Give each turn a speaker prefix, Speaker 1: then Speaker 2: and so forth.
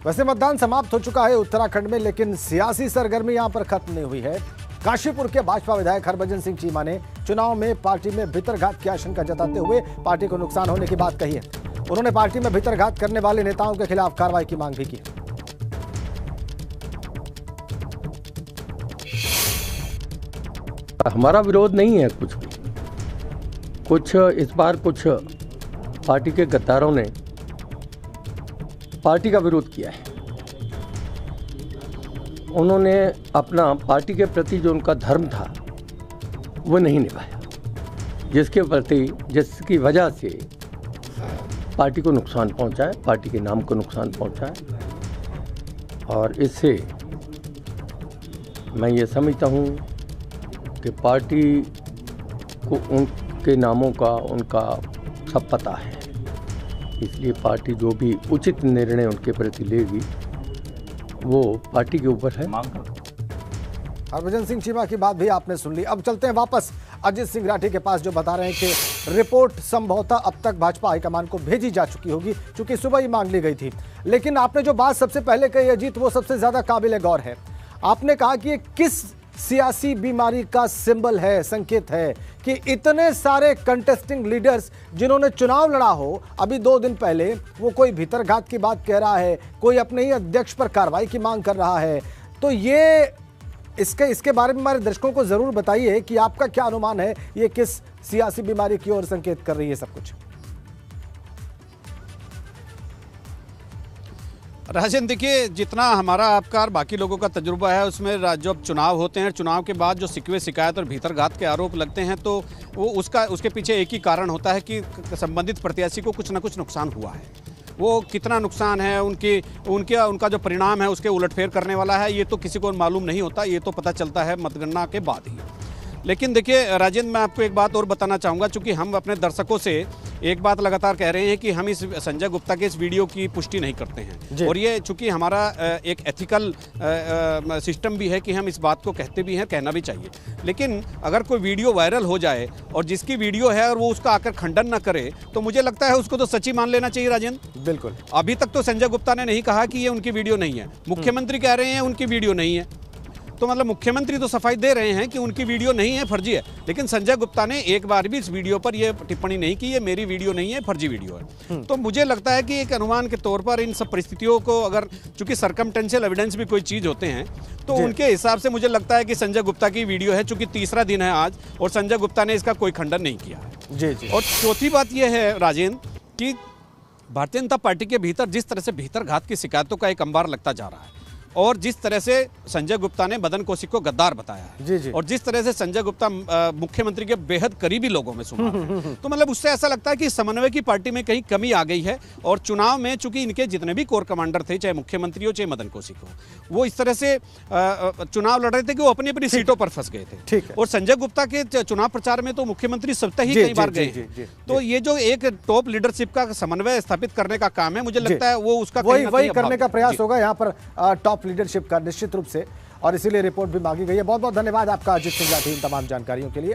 Speaker 1: वैसे मतदान समाप्त हो चुका है उत्तराखंड में, लेकिन सियासी सरगर्मी यहां पर खत्म नहीं हुई है। काशीपुर के भाजपा विधायक हरभजन सिंह चीमा ने चुनाव में पार्टी में भीतरघात की आशंका जताते हुए पार्टी को नुकसान होने की बात कही है। उन्होंने पार्टी में भीतरघात करने वाले नेताओं के खिलाफ कार्रवाई की मांग भी की।
Speaker 2: हमारा विरोध नहीं है कुछ इस बार कुछ पार्टी के गद्दारों ने पार्टी का विरोध किया है। उन्होंने अपना पार्टी के प्रति जो उनका धर्म था वो नहीं निभाया, जिसकी वजह से पार्टी को नुकसान पहुंचा है, पार्टी के नाम को नुकसान पहुंचा है। और इससे मैं ये समझता हूं कि पार्टी को उनके नामों का उनका सब पता है, इसलिए पार्टी जो भी उचित निर्णय उनके प्रति लेगी वो पार्टी के ऊपर है।
Speaker 1: हरभजन सिंह चीमा की बात भी आपने सुन ली। अब चलते हैं वापस अजीत सिंह राठी के पास, जो बता रहे हैं कि रिपोर्ट संभवतः अब तक भाजपा हाईकमान को भेजी जा चुकी होगी, क्योंकि सुबह ही मांग ली गई थी। लेकिन आपने जो बात सबसे पहले कही अजीत, वो सबसे ज्यादा काबिल गौर है। आपने कहा कि ये किस सियासी बीमारी का सिंबल है, संकेत है कि इतने सारे कंटेस्टिंग लीडर्स जिन्होंने चुनाव लड़ा हो, अभी 2 दिन पहले वो कोई भीतरघात की बात कह रहा है, कोई अपने ही अध्यक्ष पर कार्रवाई की मांग कर रहा है। तो ये इसके बारे में हमारे दर्शकों को जरूर बताइए कि आपका क्या अनुमान है, ये किस सियासी बीमारी की ओर संकेत कर रही है सब कुछ।
Speaker 3: राजन, देखिए, जितना हमारा आपका और बाकी लोगों का तजुर्बा है उसमें जो चुनाव होते हैं, चुनाव के बाद जो शिकवे शिकायत और भीतरघात के आरोप लगते हैं, तो वो उसके पीछे एक ही कारण होता है कि संबंधित प्रत्याशी को कुछ ना कुछ नुकसान हुआ है। वो कितना नुकसान है, उनका जो परिणाम है उसके उलटफेर करने वाला है, ये तो किसी को मालूम नहीं होता, ये तो पता चलता है मतगणना के बाद ही। लेकिन देखिए राजेंद्र, मैं आपको एक बात और बताना चाहूँगा, चूँकि हम अपने दर्शकों से एक बात लगातार कह रहे हैं कि हम इस संजय गुप्ता के इस वीडियो की पुष्टि नहीं करते हैं, और ये चूँकि हमारा एक एथिकल सिस्टम भी है कि हम इस बात को कहते भी हैं, कहना भी चाहिए। लेकिन अगर कोई वीडियो वायरल हो जाए और जिसकी वीडियो है और वो उसका आकर खंडन न करे, तो मुझे लगता है उसको तो सच्ची मान लेना चाहिए। राजेंद्र,
Speaker 1: बिल्कुल,
Speaker 3: अभी तक तो संजय गुप्ता ने नहीं कहा कि ये उनकी वीडियो नहीं है, मुख्यमंत्री कह रहे हैं उनकी वीडियो नहीं है। तो मतलब मुख्यमंत्री तो सफाई दे रहे हैं कि उनकी वीडियो नहीं है, फर्जी है, लेकिन संजय गुप्ता ने एक बार भी इस वीडियो पर यह टिप्पणी नहीं की ये मेरी वीडियो नहीं है, फर्जी वीडियो है। तो मुझे लगता है कि एक अनुमान के तौर पर इन सब परिस्थितियों को, अगर चूंकि सर्कमटेंशियल एविडेंस भी कोई चीज़ होते हैं, तो उनके हिसाब से मुझे लगता है कि संजय गुप्ता की वीडियो है, चूंकि तीसरा दिन है आज और संजय गुप्ता ने इसका कोई खंडन नहीं किया है।
Speaker 1: जी।
Speaker 3: और चौथी बात यह है राजेंद्र कि भारतीय जनता पार्टी के भीतर जिस तरह से भीतरघात की शिकायतों का एक अंबार लगता जा रहा है, और जिस तरह से संजय गुप्ता ने मदन कौशिक को गद्दार बताया है,
Speaker 1: जी।
Speaker 3: और जिस तरह से संजय गुप्ता मुख्यमंत्री के बेहद करीबी लोगों में शुमार है, तो मतलब उससे ऐसा लगता है कि समन्वय की पार्टी में कहीं कमी आ गई है। और चुनाव में चूंकि इनके जितने भी कोर कमांडर थे, चाहे मुख्यमंत्री हो चाहे मदन कौशिक हो, वो इस तरह से चुनाव लड़ रहे थे कि वो अपनी अपनी सीटों पर फंस गए थे। और संजय गुप्ता के चुनाव प्रचार में तो मुख्यमंत्री स्वतः ही कई बार गए हैं। तो ये जो एक टॉप लीडरशिप का समन्वय स्थापित करने का काम है, मुझे लगता है वो उसका
Speaker 1: वही करने का प्रयास होगा यहाँ पर टॉप लीडरशिप का, निश्चित रूप से। और इसीलिए रिपोर्ट भी मांगी गई है। बहुत बहुत धन्यवाद आपका अजीत सिंह राठी इन तमाम जानकारियों के लिए।